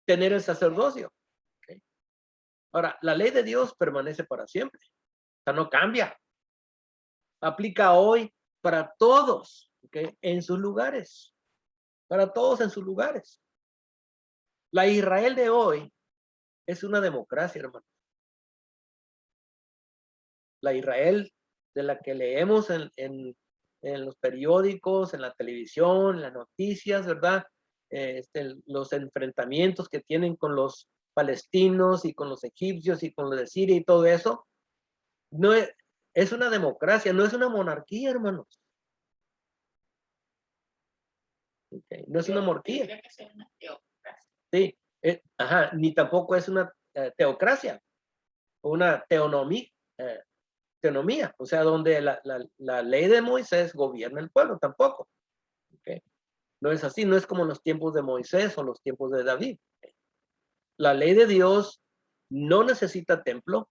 tener el sacerdocio. ¿Okay? Ahora, la ley de Dios permanece para siempre. O sea, no cambia. Aplica hoy para todos, ¿okay? En sus lugares. Para todos en sus lugares. La Israel de hoy es una democracia, hermano. La Israel de la que leemos en los periódicos, en la televisión, en las noticias, ¿verdad? Los enfrentamientos que tienen con los palestinos y con los egipcios y con los de Siria y todo eso, no es una democracia, no es una monarquía, hermanos. Okay. No es una monarquía. Sí, ni tampoco es una teocracia, una teonomía, o sea, donde la ley de Moisés gobierna el pueblo, tampoco. Okay. No es así, no es como en los tiempos de Moisés o los tiempos de David. La ley de Dios no necesita templo,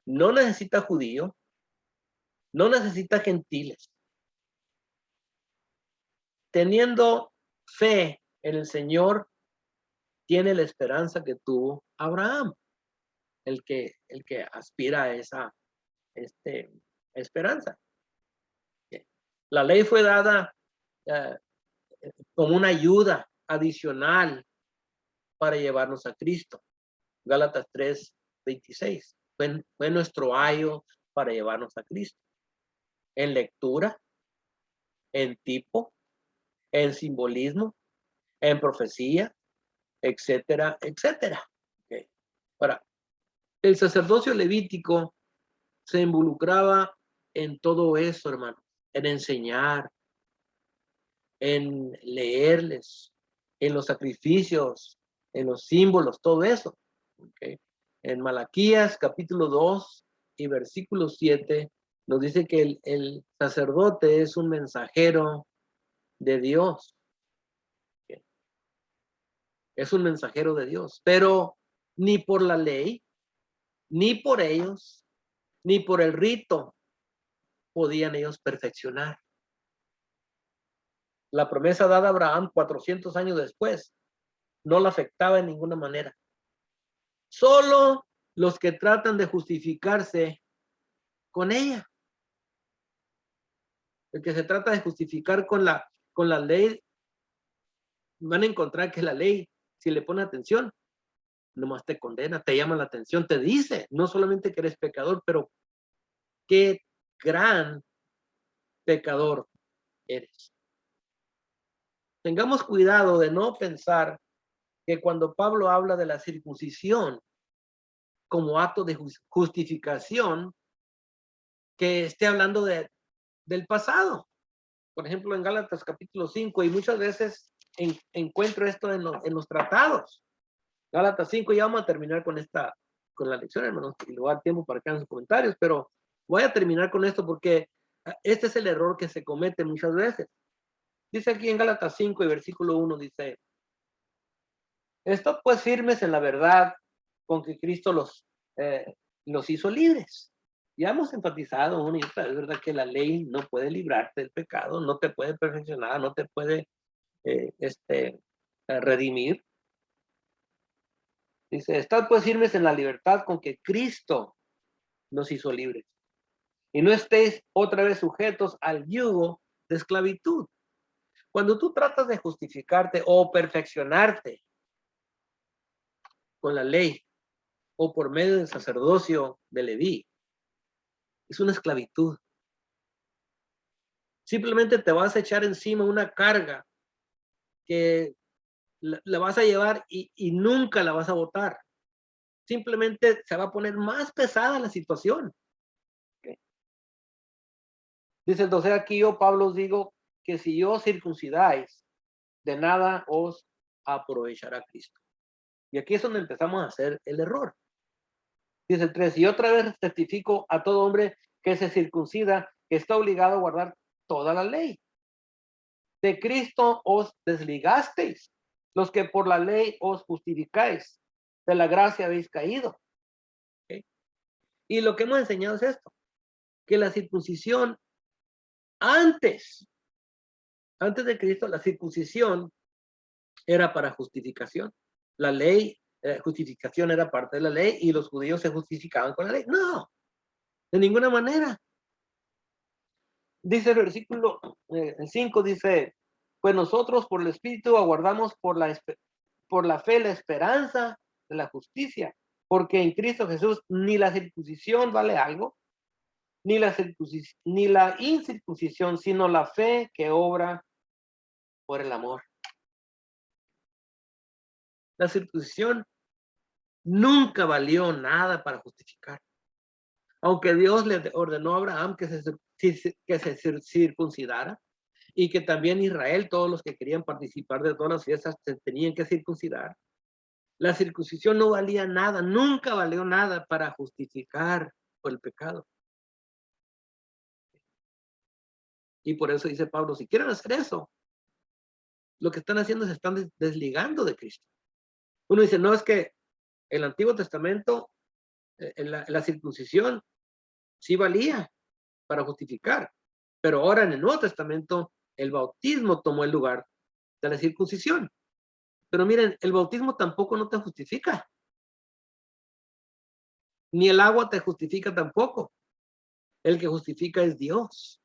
no necesita judío, no necesita gentiles. Teniendo fe en el Señor, tiene la esperanza que tuvo Abraham, el que aspira a esa esperanza. La ley fue dada como una ayuda adicional para llevarnos a Cristo. Gálatas 3:26. Fue nuestro ayo para llevarnos a Cristo. En lectura, en tipo, en simbolismo, en profecía, etcétera, etcétera. Okay. Ahora, el sacerdocio levítico se involucraba en todo eso, hermano, en enseñar, en leerles, en los sacrificios, en los símbolos, todo eso. Okay. En Malaquías capítulo 2 y versículo 7 nos dice que el sacerdote es un mensajero de Dios. Okay. Es un mensajero de Dios, pero ni por la ley, ni por ellos, ni por el rito podían ellos perfeccionar. La promesa dada a Abraham 400 años después no la afectaba en ninguna manera. Solo los que tratan de justificarse con ella. El que se trata de justificar con la ley, van a encontrar que la ley, si le pone atención, nomás te condena, te llama la atención, te dice, no solamente que eres pecador, pero qué gran pecador eres. Tengamos cuidado de no pensar que cuando Pablo habla de la circuncisión como acto de justificación, que esté hablando del pasado. Por ejemplo, en Gálatas capítulo 5, y muchas veces encuentro esto en los tratados. Gálatas 5, ya vamos a terminar con la lección, hermanos, y luego hay tiempo para que hagan sus comentarios, pero voy a terminar con esto porque este es el error que se comete muchas veces. Dice aquí en Gálatas 5 y versículo 1, dice: estad pues firmes en la verdad con que Cristo los hizo libres. Ya hemos enfatizado una y otra vez, ¿verdad?, que la ley no puede librarte del pecado, no te puede perfeccionar, no te puede redimir. Dice: estad pues firmes en la libertad con que Cristo nos hizo libres. Y no estéis otra vez sujetos al yugo de esclavitud. Cuando tú tratas de justificarte o perfeccionarte con la ley o por medio del sacerdocio de Leví, es una esclavitud. Simplemente te vas a echar encima una carga que la vas a llevar y nunca la vas a botar. Simplemente se va a poner más pesada la situación. Okay. Dice: entonces aquí yo, Pablo, os digo que si os circuncidáis, de nada os aprovechará Cristo. Y aquí es donde empezamos a hacer el error. Dice el 3: y otra vez testifico a todo hombre que se circuncida, que está obligado a guardar toda la ley. de Cristo os desligasteis, los que por la ley os justificáis, de la gracia habéis caído. ¿Okay? Y lo que hemos enseñado es esto, que la circuncisión antes de Cristo, la circuncisión era para justificación. La ley, justificación era parte de la ley y los judíos se justificaban con la ley. No, de ninguna manera. Dice el versículo 5, dice, pues nosotros por el Espíritu aguardamos por la fe la esperanza de la justicia, porque en Cristo Jesús ni la circuncisión vale algo, ni la incircuncisión, sino la fe que obra por el amor. La circuncisión nunca valió nada para justificar. Aunque Dios le ordenó a Abraham que se circuncidara y que también Israel, todos los que querían participar de todas las fiestas, se tenían que circuncidar. La circuncisión no valía nada, nunca valió nada para justificar por el pecado. Y por eso dice Pablo, si quieren hacer eso, lo que están haciendo es están desligando de Cristo. Uno dice, no, es que el Antiguo Testamento, la circuncisión sí valía para justificar, pero ahora en el Nuevo Testamento el bautismo tomó el lugar de la circuncisión. Pero miren, el bautismo tampoco no te justifica. Ni el agua te justifica tampoco. El que justifica es Dios.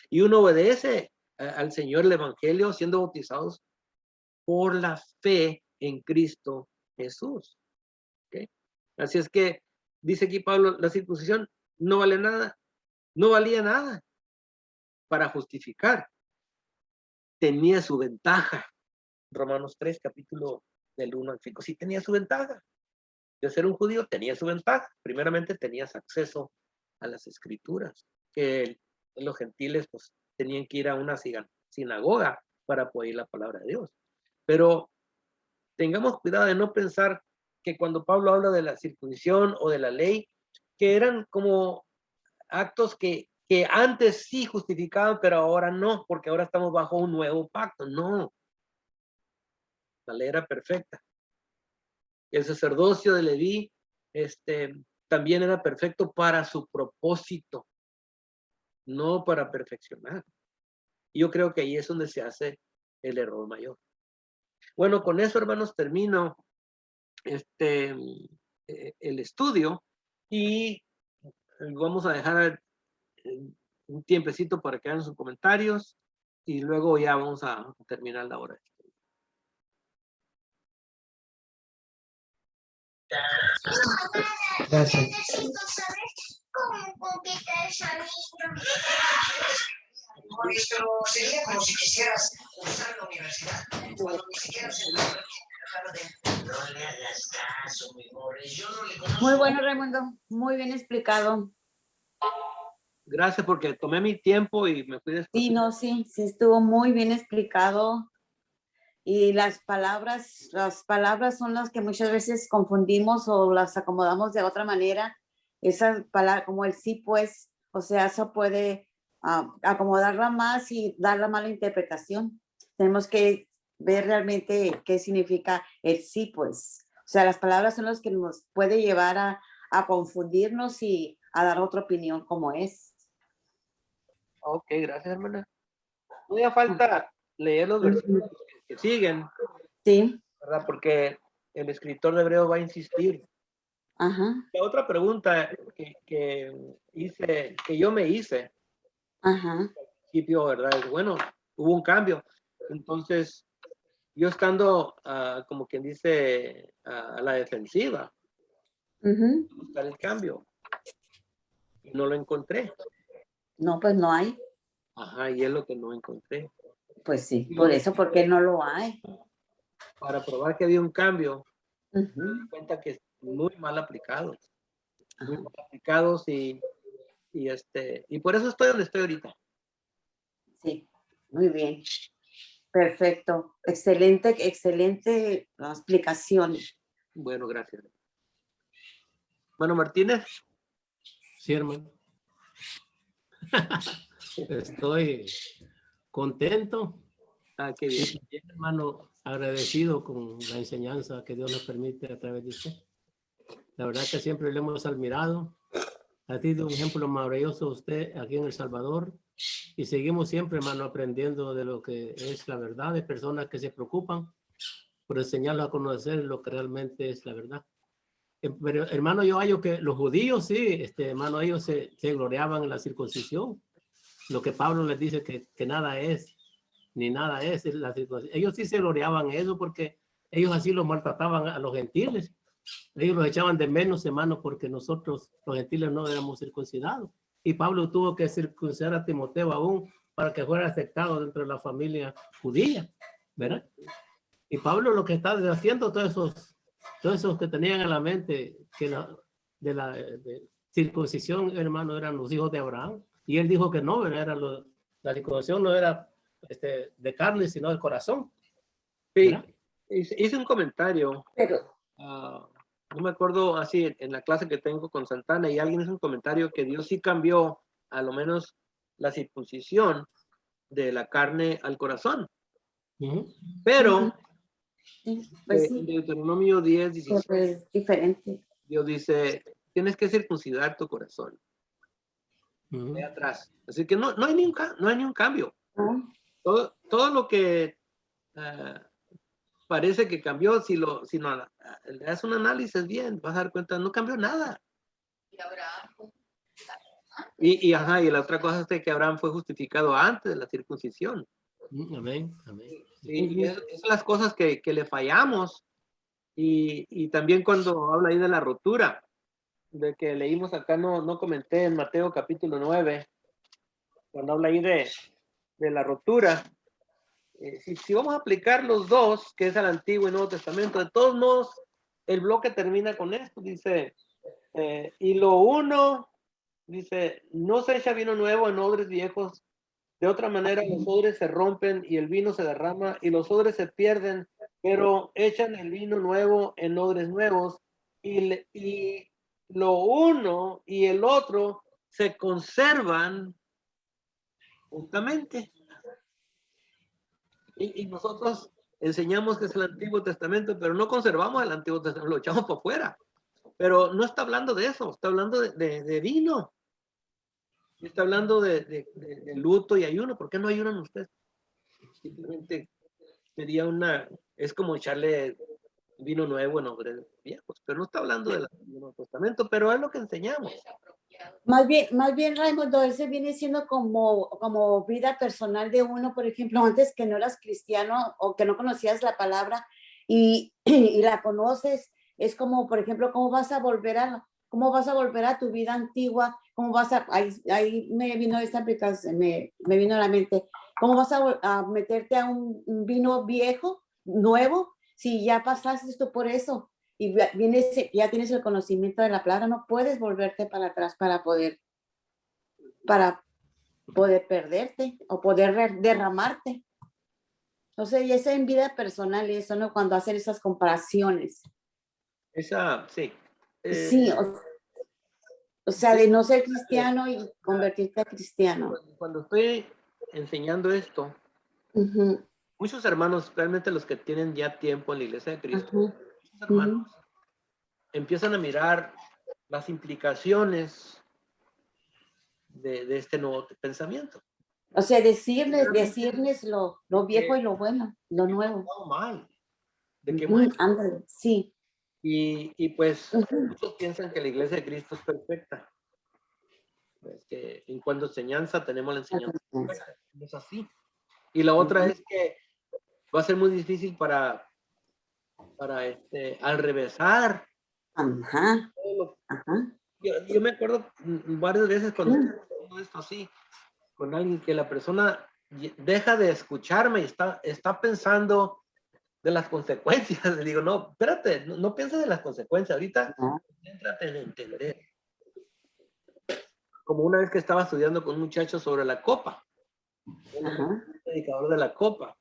Y uno obedece al Señor el Evangelio siendo bautizados por la fe en Cristo Jesús. ¿Okay? Así es que dice aquí Pablo, la circuncisión no vale nada, no valía nada para justificar. Tenía su ventaja. Romanos 3, capítulo del 1 al 5. Sí tenía su ventaja. De ser un judío tenía su ventaja. Primeramente tenías acceso a las escrituras, que los gentiles pues tenían que ir a una sinagoga para poder oír la palabra de Dios. Pero tengamos cuidado de no pensar que cuando Pablo habla de la circuncisión o de la ley, que eran como actos que antes sí justificaban, pero ahora no, porque ahora estamos bajo un nuevo pacto. No. La ley era perfecta. El sacerdocio de Leví también era perfecto para su propósito, no para perfeccionar. Y yo creo que ahí es donde se hace el error mayor. Bueno, con eso, hermanos, termino el estudio y vamos a dejar un tiempecito para que hagan sus comentarios y luego ya vamos a terminar la hora. Gracias. Sería como si quisieras usar la universidad cuando ni siquiera se lo no le hagas caso, mi pobre. Yo no le conozco. Muy bueno, Raimundo. Muy bien explicado. Gracias porque tomé mi tiempo y me fui después. Sí, no, sí estuvo muy bien explicado. Y las palabras son las que muchas veces confundimos o las acomodamos de otra manera. Esas palabras como el sí, pues, o sea, eso puede acomodarla más y dar la mala interpretación. Tenemos que ver realmente qué significa el sí, pues. O sea, las palabras son las que nos puede llevar a confundirnos y a dar otra opinión como es. Ok, gracias, hermana. No hace falta leer los versículos que siguen, Sí. ¿verdad? Porque el escritor de Hebreo va a insistir. Ajá. La otra pregunta que yo me hice Ajá. al principio, ¿verdad? Es, bueno, hubo un cambio. Entonces, yo estando, como quien dice, a la defensiva, buscar el cambio. Y no lo encontré. No, pues no hay. Ajá, y es lo que no encontré. Pues sí, por eso, porque no lo hay. Para probar que había un cambio, me di cuenta que es muy mal aplicados. Muy mal aplicados y por eso estoy donde estoy ahorita. Sí, muy bien. Perfecto. Excelente explicación. Bueno, gracias. Bueno, Martínez. Sí, hermano. Estoy contento Qué bien. y también, hermano, agradecido con la enseñanza que Dios nos permite a través de usted. La verdad que siempre le hemos admirado. Ha sido un ejemplo maravilloso usted aquí en El Salvador y seguimos siempre, hermano, aprendiendo de lo que es la verdad, de personas que se preocupan por enseñarlos a conocer lo que realmente es la verdad. Pero, hermano, yo hallo que los judíos, sí, hermano, ellos se gloriaban en la circuncisión. Lo que Pablo les dice que nada es, ni nada es la circuncisión. Ellos sí se gloriaban en eso porque ellos así los maltrataban a los gentiles. Ellos los echaban de menos, hermano, porque nosotros, los gentiles, no éramos circuncidados. Y Pablo tuvo que circuncidar a Timoteo aún para que fuera aceptado dentro de la familia judía, ¿verdad? Y Pablo lo que está haciendo, todos esos que tenían en la mente que de circuncisión, hermano, eran los hijos de Abraham. Y él dijo que no, ¿verdad? La circuncisión no era de carne, sino del corazón. Sí, ¿verdad? hice un comentario. Pero No me acuerdo así en la clase que tengo con Santana y alguien hizo un comentario que Dios sí cambió a lo menos la circuncisión de la carne al corazón. Pero sí, pues en sí, Deuteronomio 10, 16, pero es diferente. Dios dice, tienes que circuncidar tu corazón. De atrás. Así que no hay ni un cambio. ¿No? Todo lo que parece que cambió, si no le das un análisis bien, vas a dar cuenta, no cambió nada. Y la otra cosa es que Abraham fue justificado antes de la circuncisión. Amén, amén. Sí, y esas son las cosas que le fallamos. Y también cuando habla ahí de la rotura, de que leímos acá, no comenté en Mateo capítulo 9, cuando habla ahí de la rotura. Si vamos a aplicar los dos, que es el Antiguo y Nuevo Testamento, de todos modos, el bloque termina con esto, dice, y lo uno, dice, no se echa vino nuevo en odres viejos, de otra manera los odres se rompen y el vino se derrama y los odres se pierden, pero echan el vino nuevo en odres nuevos y lo uno y el otro se conservan justamente. Y nosotros enseñamos que es el Antiguo Testamento, pero no conservamos el Antiguo Testamento, lo echamos para afuera. Pero no está hablando de eso, está hablando de vino. Está hablando de luto y ayuno. ¿Por qué no ayunan ustedes? Simplemente sería es como echarle vino nuevo en odres viejos, pero no está hablando del Antiguo Testamento, pero es lo que enseñamos. Más bien, Raimundo, ese viene siendo como vida personal de uno, por ejemplo, antes que no eras cristiano o que no conocías la palabra y la conoces, es como, por ejemplo, cómo vas a volver a tu vida antigua, ahí me vino esta aplicación, me vino a la mente, cómo vas a meterte a un vino viejo, nuevo, si ya pasaste tú por eso. Y ya tienes el conocimiento de la palabra, no puedes volverte para atrás para poder perderte o poder derramarte. O sea, y eso en vida personal, eso, ¿no? Cuando hacen esas comparaciones. Sí. Sí, o sea, de no ser cristiano y convertirte a cristiano. Cuando estoy enseñando esto, muchos hermanos, realmente los que tienen ya tiempo en la Iglesia de Cristo, muchos hermanos empiezan a mirar las implicaciones de este nuevo pensamiento. O sea, decirles lo viejo y lo bueno, lo nuevo. Mal. De que Ándale, sí. Y pues muchos piensan que la Iglesia de Cristo es perfecta. Pues que en cuanto a enseñanza tenemos la enseñanza perfecta. No es así. Y la otra es que va a ser muy difícil para al revésar. Ajá. Yo me acuerdo varias veces cuando estoy haciendo esto así, con alguien que la persona deja de escucharme y está pensando de las consecuencias. Le digo, no, espérate, no pienses de las consecuencias, ahorita céntrate en entender. Como una vez que estaba estudiando con un muchacho sobre la copa, un predicador de la copa.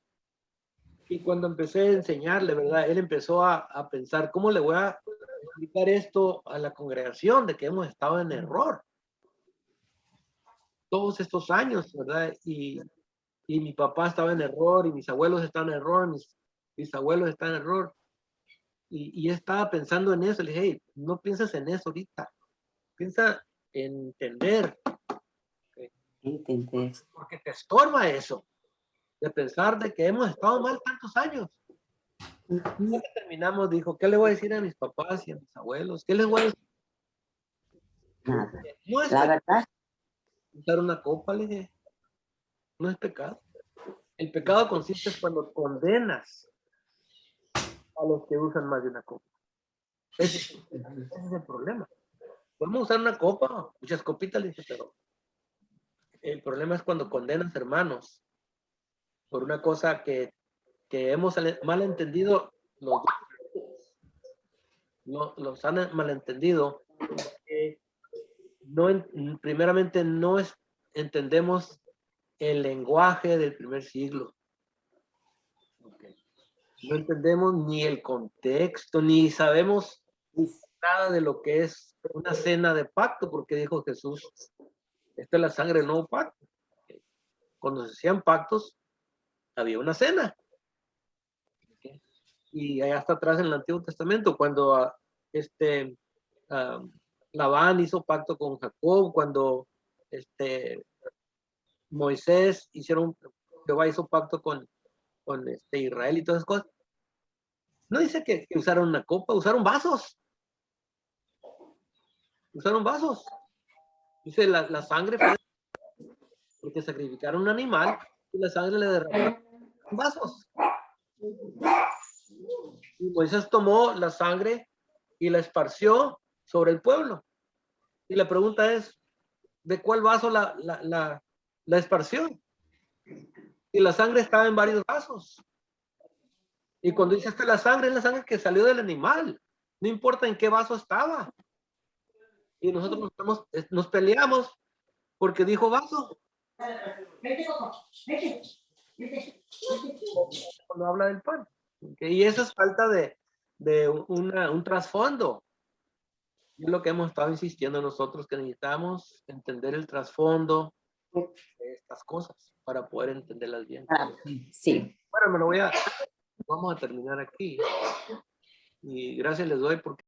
Y cuando empecé a enseñarle, ¿verdad? Él empezó a pensar, ¿cómo le voy a explicar esto a la congregación de que hemos estado en error todos estos años, ¿verdad? Y y mi papá estaba en error, y mis abuelos estaban en error, mis bisabuelos están en error. Y estaba pensando en eso. Le dije, hey, no pienses en eso ahorita. Piensa en entender. Entender. Porque te estorba eso. De pensar de que hemos estado mal tantos años. Ya que terminamos, dijo, ¿qué le voy a decir a mis papás y a mis abuelos? ¿Qué les voy a decir? Nada. No es La pecado verdad, usar una copa, le dije. No es pecado. El pecado consiste en cuando condenas a los que usan más de una copa. Ese es el problema. Podemos usar una copa, muchas copitas, le dije, pero el problema es cuando condenas hermanos por una cosa que hemos malentendido, los han malentendido. Primeramente no entendemos el lenguaje del primer siglo. No entendemos ni el contexto, ni sabemos nada de lo que es una cena de pacto, porque dijo Jesús, esta es la sangre del nuevo pacto. Cuando se hacían pactos, había una cena. Y allá hasta atrás en el Antiguo Testamento, cuando Labán hizo pacto con Jacob, cuando Moisés Jehová hizo pacto con Israel y todas esas cosas. No dice que usaron una copa, usaron vasos. Usaron vasos. Dice la sangre fue porque sacrificaron un animal y la sangre le derramaron en vasos. Y Moisés tomó la sangre y la esparció sobre el pueblo. Y la pregunta es, ¿de cuál vaso la esparció? Y la sangre estaba en varios vasos. Y cuando dice la sangre, es la sangre que salió del animal. No importa en qué vaso estaba. Y nosotros nos peleamos porque dijo vaso. Cuando habla del pan. ¿Okay? Y eso es falta de un trasfondo. Y es lo que hemos estado insistiendo nosotros, que necesitamos entender el trasfondo de estas cosas para poder entenderlas bien. sí. Bueno, vamos a terminar aquí. Y gracias les doy porque